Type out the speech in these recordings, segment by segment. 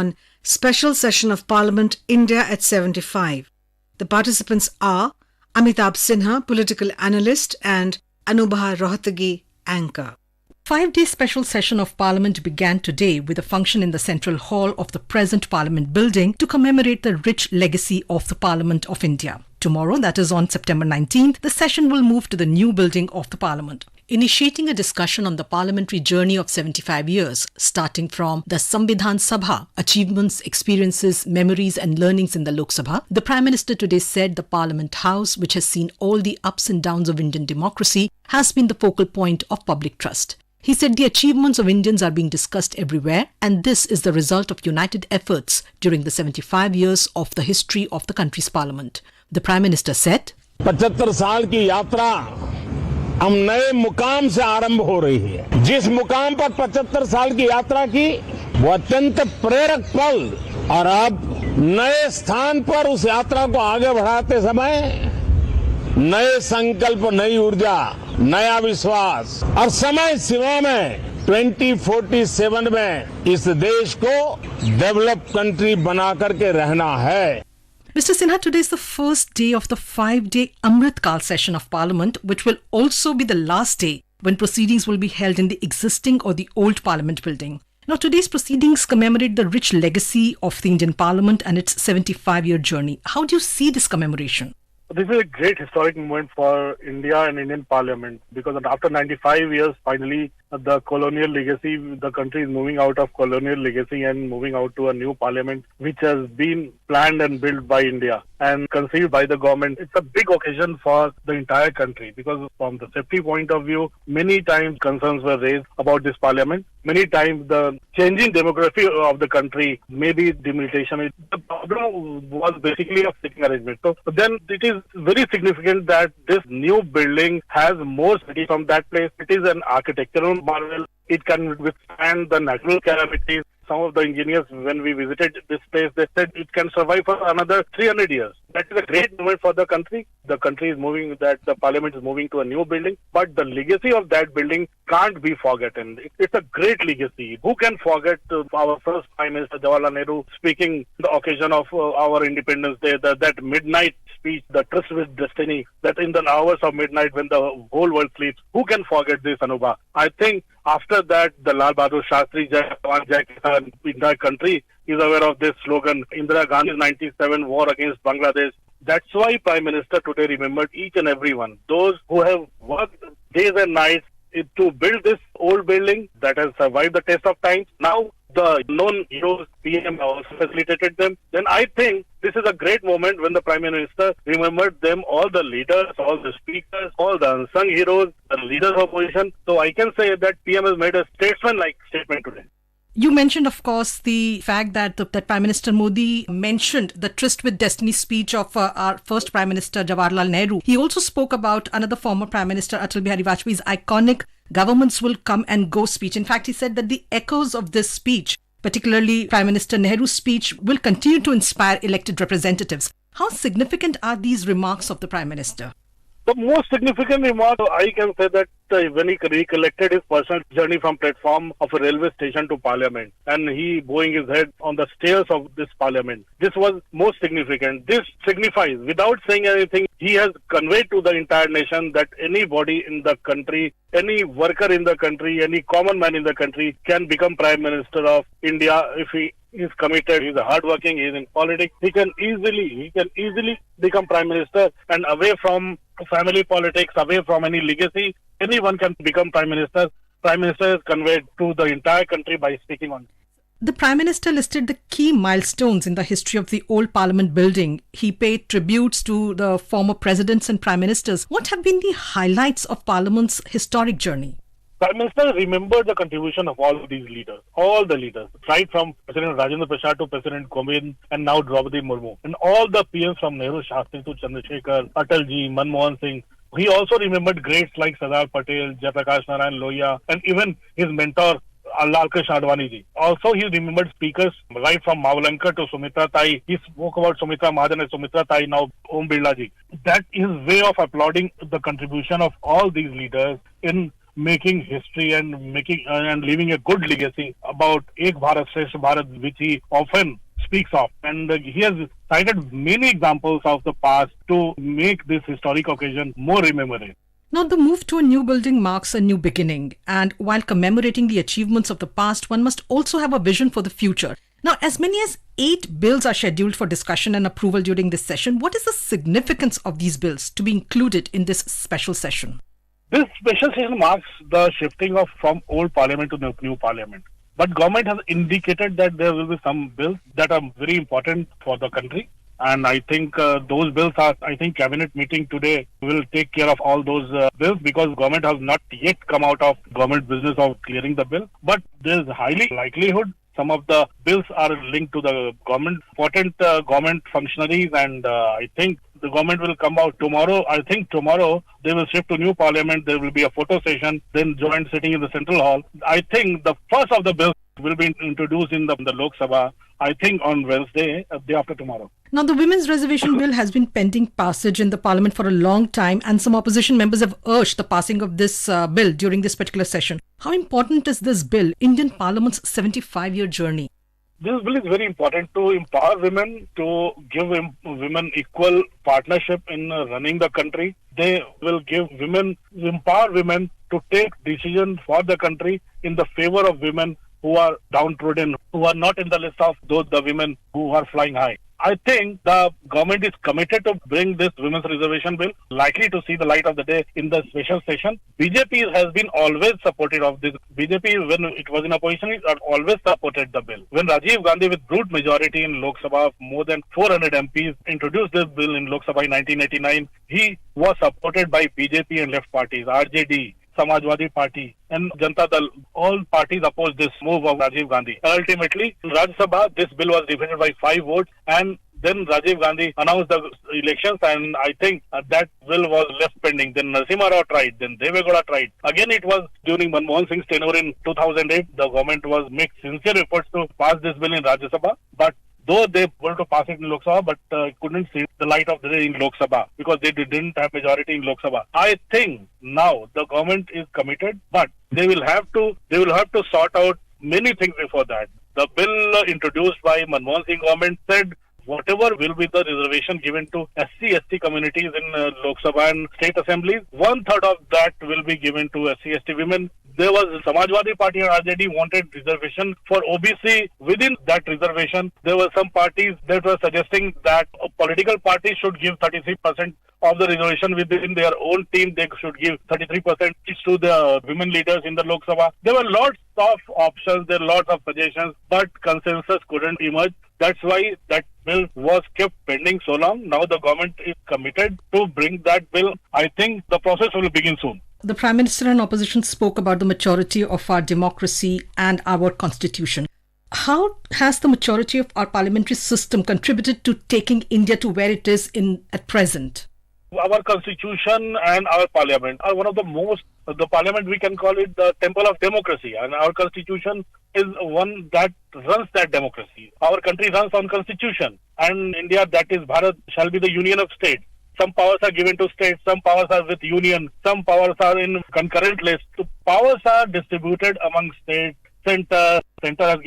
on Special Session of Parliament India at 75. The participants are Amitabh Sinha, political analyst, and Anubha Rohatgi, anchor. 5-day special session of Parliament began today with a function in the Central Hall of the present Parliament building to commemorate the rich legacy of the Parliament of India. Tomorrow, that is on September 19th, the session will move to the new building of the Parliament. Initiating a discussion on the parliamentary journey of 75 years, starting from the Samvidhan Sabha, achievements, experiences, memories and learnings in the Lok Sabha, the Prime Minister today said the Parliament House, which has seen all the ups and downs of Indian democracy, has been the focal point of public trust. He said the achievements of Indians are being discussed everywhere, and this is the result of united efforts during the 75 years of the history of the country's parliament. The Prime Minister said, 75 साल की यात्रा हम नए मुकाम से आरंभ हो रही है। जिस मुकाम पर 75 साल की यात्रा की वो अत्यंत प्रेरक पल, और अब नए स्थान पर उस यात्रा को आगे बढ़ाते समय नए संकल्प, नई ऊर्जा, नया विश्वास और समय सीमा में 2047 में इस देश को डेवलप कंट्री बना करके रहना है। Mr. Sinha, today is the first day of the 5-day Amrit Kal session of Parliament, which will also be the last day when proceedings will be held in the existing or the old Parliament building. Now, today's proceedings commemorate the rich legacy of the Indian Parliament and its 75-year journey. How do you see this commemoration? This is a great historic moment for India and Indian Parliament, because after 95 years, finally, the colonial legacy, the country is moving out of colonial legacy and moving out to a new parliament, which has been planned and built by India and conceived by the government. It's a big occasion for the entire country, because from the safety point of view, many times concerns were raised about this parliament. Many times the changing demography of the country, maybe demilitation. The problem was basically a sitting arrangement. So then it is very significant that this new building has more study from that place. It is an architectural marvel. It can withstand the natural calamities. Some of the engineers, when we visited this place, they said it can survive for another 300 years. That is a great moment for the country. The country is moving, that the parliament is moving to a new building, but the legacy of that building can't be forgotten. It's a great legacy. Who can forget our first Prime Minister Jawaharlal Nehru speaking the occasion of our Independence Day, that midnight speech, the tryst with destiny, that in the hours of midnight when the whole world sleeps. Who can forget this, Anubha? I think after that, the Lal Bahadur Shastri, Jai Jawan, Jai Kisan, entire country is aware of this slogan, Indira Gandhi's 97 war against Bangladesh. That's why Prime Minister today remembered each and every one, those who have worked days and nights to build this old building that has survived the test of time. Now, the known heroes, PM also facilitated them. Then I think this is a great moment when the Prime Minister remembered them, all the leaders, all the speakers, all the unsung heroes, the leaders of opposition. So I can say that PM has made a statesman-like statement today. You mentioned, of course, the fact that that Prime Minister Modi mentioned the tryst with destiny speech of our first Prime Minister Jawaharlal Nehru. He also spoke about another former Prime Minister Atal Bihari Vajpayee's iconic "Governments will come and go" speech. In fact, he said that the echoes of this speech, particularly Prime Minister Nehru's speech, will continue to inspire elected representatives. How significant are these remarks of the Prime Minister? The most significant remark, I can say that when he recollected his personal journey from platform of a railway station to parliament, and he bowing his head on the stairs of this parliament, this was most significant. This signifies, without saying anything, he has conveyed to the entire nation that anybody in the country, any worker in the country, any common man in the country can become Prime Minister of India if he is committed, he is hardworking, he is in politics. He can easily become Prime Minister, and away from family politics, away from any legacy, anyone can become Prime Minister. Prime Minister is conveyed to the entire country by speaking on. The Prime Minister listed the key milestones in the history of the old Parliament building. He paid tributes to the former presidents and Prime Ministers. What have been the highlights of Parliament's historic journey? Prime Minister remembered the contribution of all of these leaders, all the leaders, right from President Rajendra Prasad to President Kovind and now Draupadi Murmu, and all the PMs from Nehru Shastri to Chandrasekhar, Atalji, Manmohan Singh. He also remembered greats like Sardar Patel, Jayaprakash Narayan Lohia, and even his mentor, Lal Krishna Advani ji. Also, he remembered speakers right from Mavlankar to Sumitra Tai. He spoke about Sumitra Mahajan and Sumitra Tai, now Om Birla ji. That is way of applauding the contribution of all these leaders in making history and making and leaving a good legacy about Ek Bharat Shresth Bharat, which he often speaks of. And he has cited many examples of the past to make this historic occasion more remembered. Now, the move to a new building marks a new beginning. And while commemorating the achievements of the past, one must also have a vision for the future. Now, as many as 8 bills are scheduled for discussion and approval during this session. What is the significance of these bills to be included in this special session? This special session marks the shifting of from old parliament to the new parliament. But government has indicated that there will be some bills that are very important for the country. And I think those bills cabinet meeting today will take care of all those bills, because government has not yet come out of government business of clearing the bill. But there is highly likelihood some of the bills are linked to the government, important government functionaries, and I think the government will come out tomorrow. I think tomorrow they will shift to new parliament. There will be a photo session, then joint sitting in the central hall. I think the first of the bills will be introduced in the Lok Sabha, I think on Wednesday, day after tomorrow. Now, the Women's Reservation Bill has been pending passage in the Parliament for a long time, and some opposition members have urged the passing of this bill during this particular session. How important is this bill, Indian Parliament's 75-year journey? This bill is very important to empower women, to give women equal partnership in running the country. They will empower women to take decisions for the country in the favor of women who are downtrodden, who are not in the list of those the women who are flying high. I think the government is committed to bring this women's reservation bill, likely to see the light of the day in the special session. BJP has been always supportive of this. BJP, when it was in opposition, it always supported the bill. When Rajiv Gandhi, with brute majority in Lok Sabha, more than 400 MPs, introduced this bill in Lok Sabha in 1989, he was supported by BJP and left parties, RJD, Samajwadi Party and Janata Dal. All parties opposed this move of Rajiv Gandhi. Ultimately, in Rajya Sabha, this bill was defeated by 5 votes, and then Rajiv Gandhi announced the elections, and I think that bill was left pending. Then Narasimha Rao tried, then Deve Gowda tried. Again, it was during Manmohan Singh's tenure in 2008. The government was make sincere efforts to pass this bill in Rajya Sabha, but though they wanted to pass it in Lok Sabha, but couldn't see the light of the day in Lok Sabha because they didn't have majority in Lok Sabha. I think now the government is committed, but they will have to sort out many things before that. The bill introduced by Manmohan Singh government said whatever will be the reservation given to SC/ST communities in Lok Sabha and state assemblies, 1/3 of that will be given to SC/ST women. There was Samajwadi Party and RJD wanted reservation for OBC within that reservation. There were some parties that were suggesting that a political party should give 33% of the reservation within their own team. They should give 33% each to the women leaders in the Lok Sabha. There were lots of options, there were lots of suggestions, but consensus couldn't emerge. That's why that bill was kept pending so long. Now the government is committed to bring that bill. I think the process will begin soon. The Prime Minister and opposition spoke about the maturity of our democracy and our constitution. How has the maturity of our parliamentary system contributed to taking India to where it is at present? Our constitution and our parliament are one of the parliament, we can call it the temple of democracy, and our constitution is one that runs that democracy. Our country runs on constitution, and India, that is Bharat, shall be the union of states. Some powers are given to states, some powers are with union, some powers are in concurrent list. So powers are distributed among states. Center has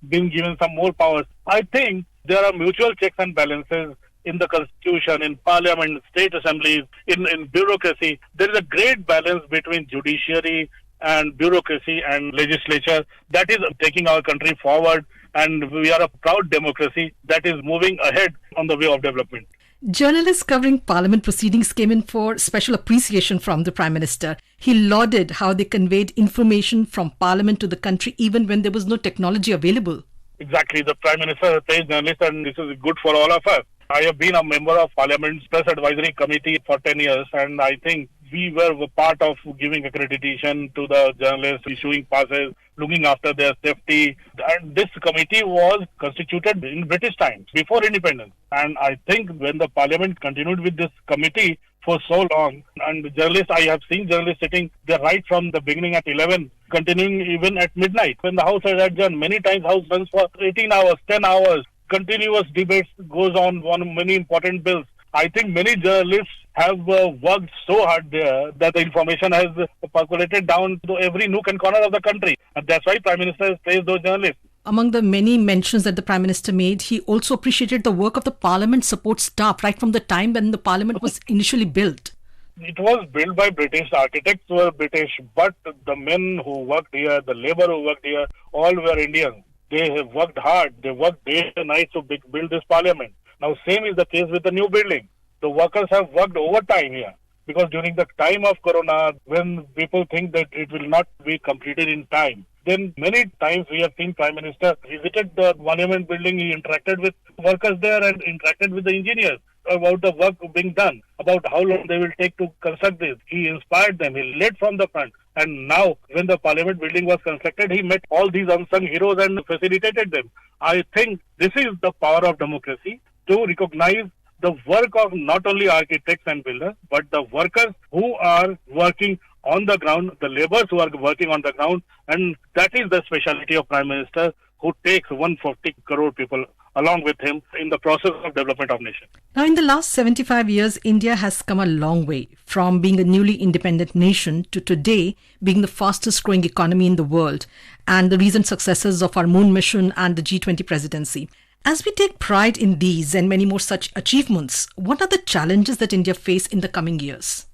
been given some more powers. I think there are mutual checks and balances in the constitution, in parliament, state assemblies, in bureaucracy. There is a great balance between judiciary and bureaucracy and legislature that is taking our country forward, and we are a proud democracy that is moving ahead on the way of development. Journalists covering parliament proceedings came in for special appreciation from the Prime Minister. He lauded how they conveyed information from parliament to the country even when there was no technology available. Exactly. The Prime Minister praised journalists, and this is good for all of us. I have been a member of Parliament's Press Advisory Committee for 10 years, and I think we were part of giving accreditation to the journalists, issuing passes, looking after their safety. And this committee was constituted in British times, before independence. And I think when the Parliament continued with this committee for so long, and journalists, I have seen journalists sitting there right from the beginning at 11, continuing even at midnight. When the House has adjourned, many times House runs for 18 hours, 10 hours. Continuous debates goes on many important bills. I think many journalists have worked so hard there that the information has percolated down to every nook and corner of the country. And that's why Prime Minister has praised those journalists. Among the many mentions that the Prime Minister made, he also appreciated the work of the Parliament support staff right from the time when the Parliament was initially built. It was built by British, architects were British, but the men who worked here, the labor who worked here, all were Indians. They have worked hard. They worked day and night to build this parliament. Now, same is the case with the new building. The workers have worked overtime here because during the time of Corona, when people think that it will not be completed in time, then many times we have seen Prime Minister visited the monument building. He interacted with workers there and interacted with the engineers about the work being done, about how long they will take to construct this. He inspired them. He led from the front. And now, when the parliament building was constructed, he met all these unsung heroes and facilitated them. I think this is the power of democracy, to recognize the work of not only architects and builders, but the workers who are working on the ground, the laborers who are working on the ground. And that is the speciality of Prime Minister, who takes 140 crore people along with him in the process of development of nation. Now, in the last 75 years, India has come a long way from being a newly independent nation to today being the fastest growing economy in the world and the recent successes of our moon mission and the G20 presidency. As we take pride in these and many more such achievements, what are the challenges that India face in the coming years?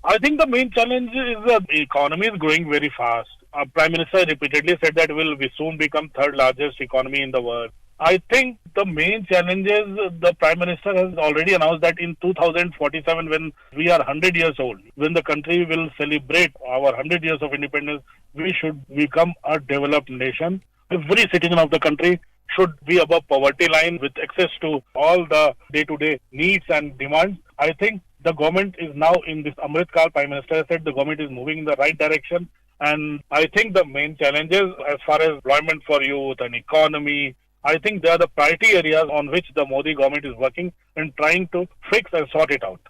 I think the main challenge is that the economy is growing very fast. Our Prime Minister repeatedly said that we soon become third largest economy in the world. I think the main challenge is the Prime Minister has already announced that in 2047, when we are 100 years old, when the country will celebrate our 100 years of independence, we should become a developed nation. Every citizen of the country should be above poverty line with access to all the day-to-day needs and demands. I think the government is now in this Amrit Kal. Prime Minister said the government is moving in the right direction. And I think the main challenges as far as employment for youth and economy, I think they are the priority areas on which the Modi government is working and trying to fix and sort it out.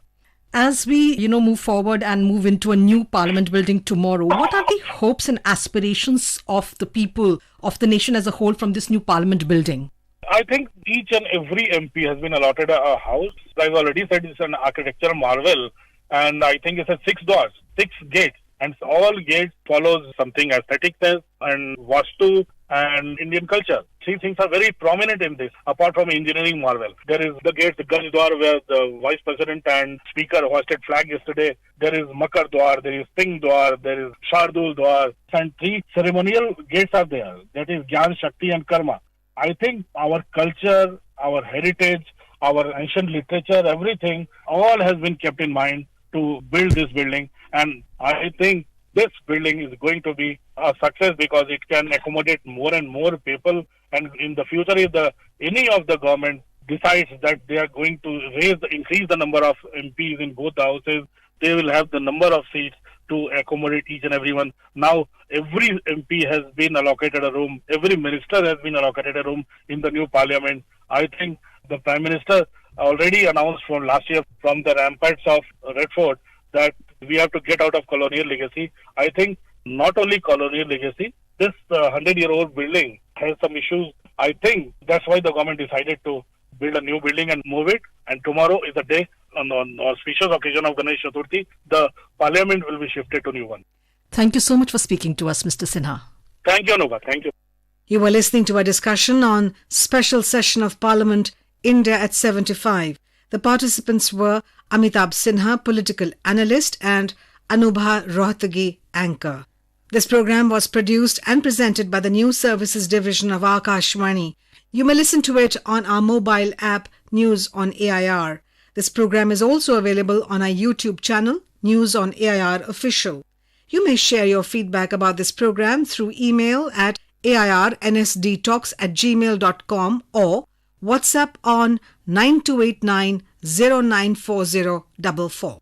As we, move forward and move into a new parliament building tomorrow, what are the hopes and aspirations of the people, of the nation as a whole from this new parliament building? I think each and every MP has been allotted a house. I've already said it's an architectural marvel, and I think it's a 6 doors, 6 gates, and all gates follows something aesthetic and Vastu and Indian culture. 3 things are very prominent in this, apart from engineering marvel. There is the gate, the Ganj Dwar, where the Vice President and Speaker hoisted flag yesterday. There is Makar Dwar, there is Singh Dwar, there is Shardul Dwar, and 3 ceremonial gates are there. That is Gyan, Shakti and Karma. I think our culture, our heritage, our ancient literature, everything, all has been kept in mind to build this building. And I think this building is going to be a success because it can accommodate more and more people. And in the future, if any of the government decides that they are going to increase the number of MPs in both the houses, they will have the number of seats to accommodate each and everyone. Now, every MP has been allocated a room. Every minister has been allocated a room in the new parliament. I think the Prime Minister already announced from last year from the ramparts of Red Fort that we have to get out of colonial legacy. I think not only colonial legacy, this 100-year-old building has some issues. I think that's why the government decided to build a new building and move it. And tomorrow is the day, on auspicious occasion of Ganesh Chaturthi, the parliament will be shifted to new one. Thank you so much for speaking to us, Mr. Sinha. Thank you, Anubha. Thank you. You were listening to a discussion on Special Session of Parliament, India at 75. The participants were Amitabh Sinha, political analyst, and Anubha Rohtagi, anchor. This program was produced and presented by the News Services Division of Akashvani. You may listen to it on our mobile app, News on AIR. This program is also available on our YouTube channel, News on AIR Official. You may share your feedback about this program through email at airnsdtalks@gmail.com or WhatsApp on 9289 094044.